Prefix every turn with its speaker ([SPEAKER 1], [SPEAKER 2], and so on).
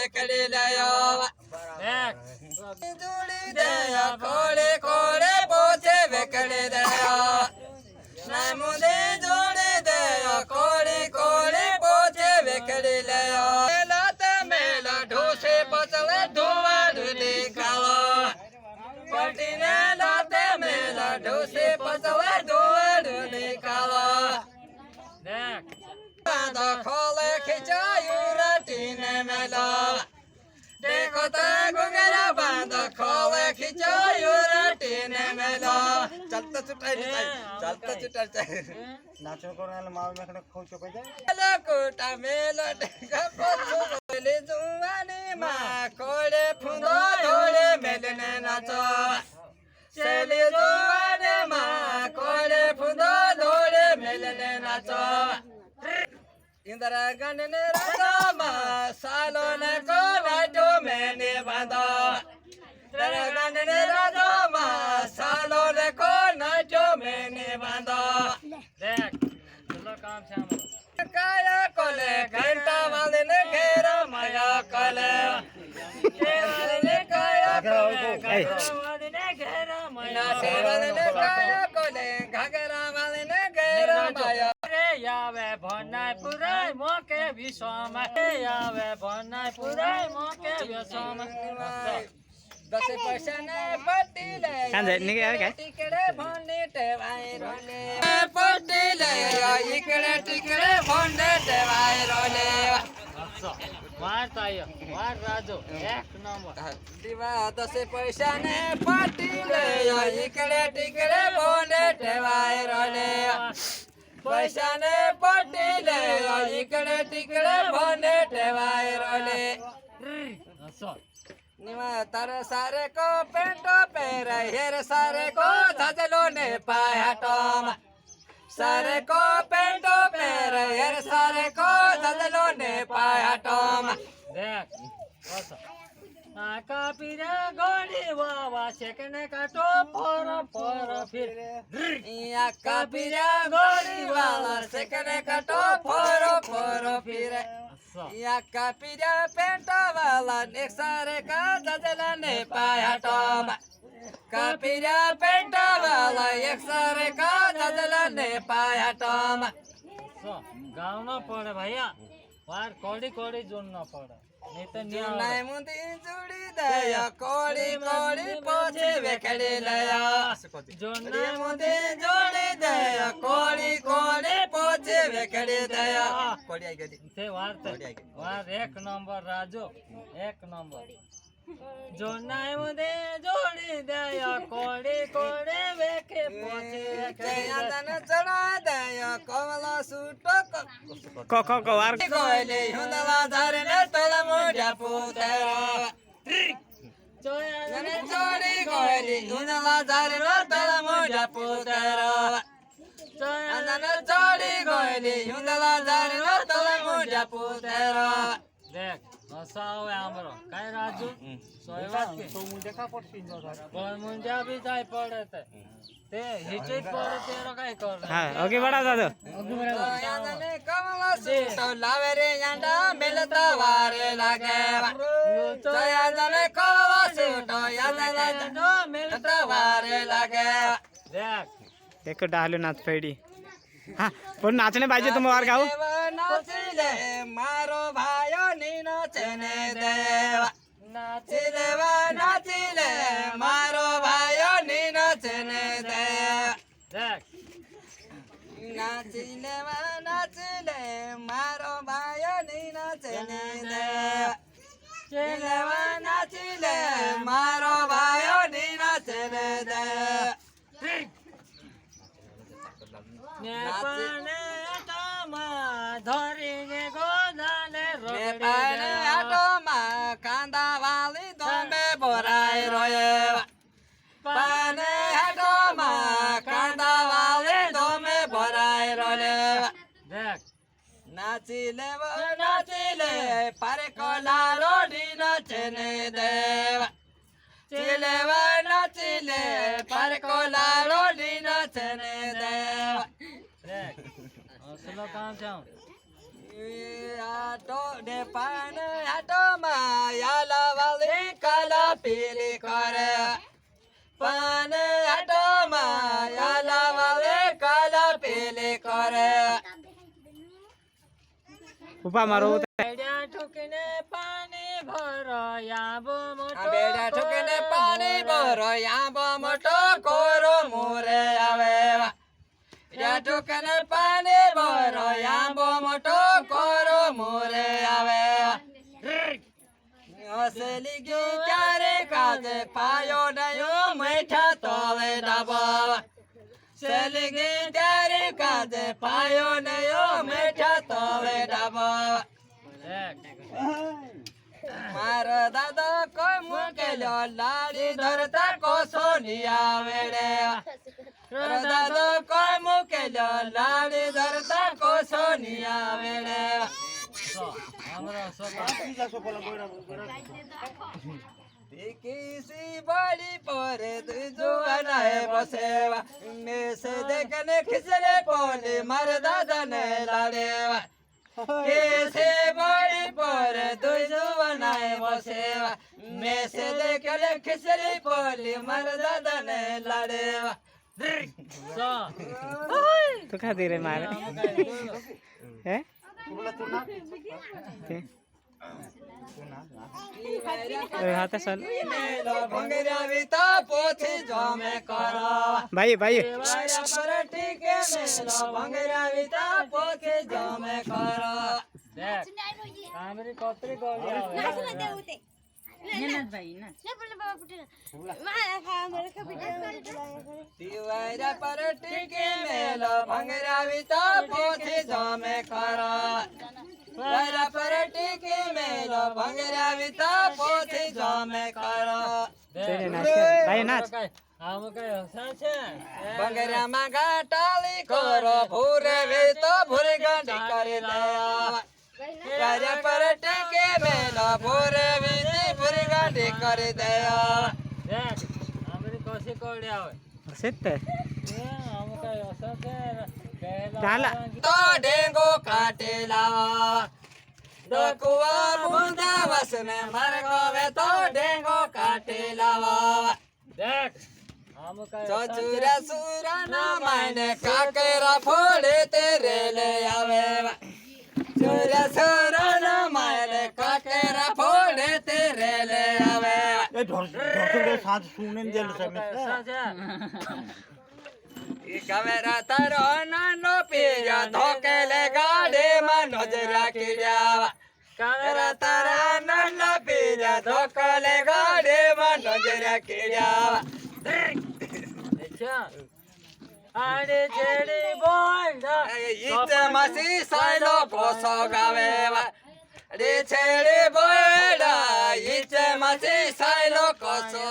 [SPEAKER 1] વેકડી લયો જોડી દયા કોળે કોળે પોચે વેકડી દયા ના મુદે જોડી દયા કોળી કોળી પોચે વેકડી લયો લાતે મેલા ઢોસે પચલે ધોવા ઢૂલી ખાલો પટીને લાતે મેલા ઢોસે પચલે ધોવા ઢૂલી ખાલો બાંધો ખોલે ખીચાયું રટીને મેલો દેખોતા ગુંગરા બાંધો ખોલે ખીચાયું રટીને મેલો ચાલતા ચૂટાઈ
[SPEAKER 2] નાચો કરો એટલે માવ મેકને ખોચો કહી જાય
[SPEAKER 1] લકોટા મેલો ડેગા પોછો લે જુવાની માં કોડે ફૂંદો ધોળે મેલને નાચો સેલી જુવાને માં કોડે ફૂંદો ધોળે મેલને નાચો इंदिरा गांधी राजा मां सालो ने को नाचो मैंने बांधो इंदिरा गांधी राजा मां सालो ने को नाचो मैंने बांधो
[SPEAKER 3] देख चलो काम से हम
[SPEAKER 1] काया कोले घंटा वाले ने घेरा माया कोले ने काया कोले घंटा वाले ने घेरा माया वाले ने काया कोले घाघरा वाले ने घेरा माया
[SPEAKER 3] यावे भनाय पुराय मोके विश्वमा यावे भनाय पुराय मोके विश्वमा
[SPEAKER 1] 10 पैसा ने पट्टी ले
[SPEAKER 2] કાંદે નીકે આવે કે
[SPEAKER 1] ટીકડે ભોંડે ટેવાય રોલે પટ્ટી લે ઈકડે ટીકડે ભોંડે ટેવાય રોલે
[SPEAKER 3] अच्छा वार तायो वार राजो एक नंबर
[SPEAKER 1] દીવા 10 પૈસા ને પટ્ટી લે ઈકડે ટીકડે ભોંડે ટેવાય રોલે पैसा ने पट्टी ले इकड़े टिकड़े भोंडे टेवाय रोले
[SPEAKER 3] अच्छा
[SPEAKER 1] निवा तारे सारे को पेंटो पेरे हेर सारे को धजलो ने पाया टोम सारे को पेंटो पेरे हेर सारे को धजलो ने पाया टोम
[SPEAKER 3] देख अच्छा आका पीरा गोड़ी वावा शेकने का तो पर फिर
[SPEAKER 1] या कबीरा गोरी वाला सेकने कटो फोरो फोरो फिरे या कबीरा पेंटा वाला एक सारे का दजला ने पाया टोम कबीरा पेंटा वाला एक सारे का दजला ने पाया टोम
[SPEAKER 3] गाँव न पड़े भैया वार कोड़ी कोड़ी जोड़ना पड़े नहीं तो नहीं
[SPEAKER 1] जुनाई मुंदी जुड़ी दया कोड़ी कोड़ी पोछे वेकड़ी लया जुनाई मुंदी जुड़ी दया कोड़ी कोड़ी पोछे वेकड़ी दया कोड़ी आई गई
[SPEAKER 3] थे वार एक नंबर राजो एक नंबर जुनाई मुंदी जोड़ी दया कोड़ी कोड़ी वेके पोछे
[SPEAKER 1] दया तन चढ़ा दया कोला सूटो
[SPEAKER 2] કો વાર
[SPEAKER 1] कोले हुंदला धरने तोला मोजा पुतरा जने जोड़ी कोली हुंदला धरने तोला मोजा पुतरा जने जोड़ी कोली हुंदला धरने तोला मोजा पुतरा
[SPEAKER 3] देख हसाओ आमरो काय राजू सोय बात के
[SPEAKER 2] તો હું દેખા પડતી ન થાય
[SPEAKER 3] पण मुंजा भी जाय पड़े ते हिचीत पड़े तेरो काय कर
[SPEAKER 2] હા ઓકે બડા દાદો
[SPEAKER 1] जने कमला सूटो लावे रे यांडा मिलता वारे लागे जया जने कमला सूटो यांडा मिलता वारे लागे
[SPEAKER 3] देख
[SPEAKER 2] એક ડાલ્યો નાચ પડી હા પણ નાચને બાજુ તમે વાર ગાઓ
[SPEAKER 1] नाचिले मारो भायो नी नाचने देवा नाचिले मारो भायो नी नाचने देवा
[SPEAKER 3] देख
[SPEAKER 1] नाचिले मारो भायो नी नाचने देवा नाचिले मारो भायो नी नाचने देवा
[SPEAKER 3] ने पाने तमा धरी ने गोदाने
[SPEAKER 1] पाने आटो मा कांदा वाली दोमे बोराई रोये पाने आटो मा कांदा वाली दोमे बोराई रोये
[SPEAKER 3] देख
[SPEAKER 1] नाचिले पारे कोला रोडी नाचने देवा नाचिले पारे कोला रोडी नाचने देवा
[SPEAKER 3] देख असलो काम जाऊं
[SPEAKER 1] आटो दे पाने आटो मा પીલી કરે પાને આટોમાં આલા વાલે કાલા પીલી કરે
[SPEAKER 2] ઉભા મારો
[SPEAKER 3] બેડા ઠોકીને પાણી ભરો આંબો મોટો
[SPEAKER 1] બેડા ઠોકીને પાણી ભરો આંબો મોટો કોરો મોરે આવે બેડા ઠોકીને પાણી ભરો આંબો મોટો કોરો મોરે આવે હસલી ગઈ ત્યારે કાજે પાયો નયો મેઠા તોલે ડાબા સલી ગઈ ત્યારે કાજે પાયો નયો મેઠા તોલે ડાબા મારો દાદો કોઈ મૂકેલો લાડી ધરતા કોસો નિયા વેડે મારો દાદો કોઈ મૂકેલો લાડી ધરતા કોસો નિયા વેડે કિસી બડી પર જુવાના હે બસેવા મેસે દેખને ખિસલે પોલે માર દાદા ને લાડેવા કિસી બડી પર જુવાના હે બસેવા મેસે દેખને ખિસલે પોલે માર દાદા ને લાડેવા
[SPEAKER 2] તો ખાધી રે મારે હે હાથે સર
[SPEAKER 1] ભંગરા વિતા પોથી જોમે કરો
[SPEAKER 2] ભાઈ ભાઈ
[SPEAKER 1] પર ટીકે મેલો ભંગરા વિતા પોથી જોમે કરો
[SPEAKER 3] કામરી કોતરી ગોળી આવે
[SPEAKER 1] દિવારા પર ટીકે મેલો ભંગરા વિતા પોથી જોમે કરો દિવારા પર ટીકે મેલો ભંગરા વિતા પોથી જોમે કરો
[SPEAKER 2] ભાઈ નાચ
[SPEAKER 3] આમ કઈ હસા છે
[SPEAKER 1] ભંગરા માં ગાટાલી કરો ભૂરે વિતો ભૂરે ગાંડી કરી દેવા દિવારા પર ટીકે મેલો ભૂરે વિતી ભૂરે ગાંડી કરી દેવા
[SPEAKER 3] દેખ કામરી કોસી ગોળી આવે
[SPEAKER 2] હશે જ તે
[SPEAKER 3] આમ કઈ હસા છે
[SPEAKER 2] ચાલા.
[SPEAKER 1] તો ઢેંગો કાટેલા ડકુવા બુંદા વસને મરગો વે તો ઢેંગો કાટેલા
[SPEAKER 3] દેખ આમ કઈ
[SPEAKER 1] સચુરા સુરા ના માને કાકેરા ફોડે તે રેલે આવે સુરા સુરા ના માને કાકેરા ફોડે તે રેલે આવે
[SPEAKER 3] હસા છે
[SPEAKER 1] કમેરા તારો નાનો પીર્યા ધોકેલે ગાડે માં નજરા કીડ્યા કમેરા તારા નાનો પીર્યા ધોકેલે ગાડે માં નજરા કીડ્યા
[SPEAKER 3] દેખ્યા આડે છેડી બોંડા
[SPEAKER 1] ઈતે માસી સાયલો પોસો ગાવે રે છેડે બોયડા ઈતે માસી સાયલો કોસો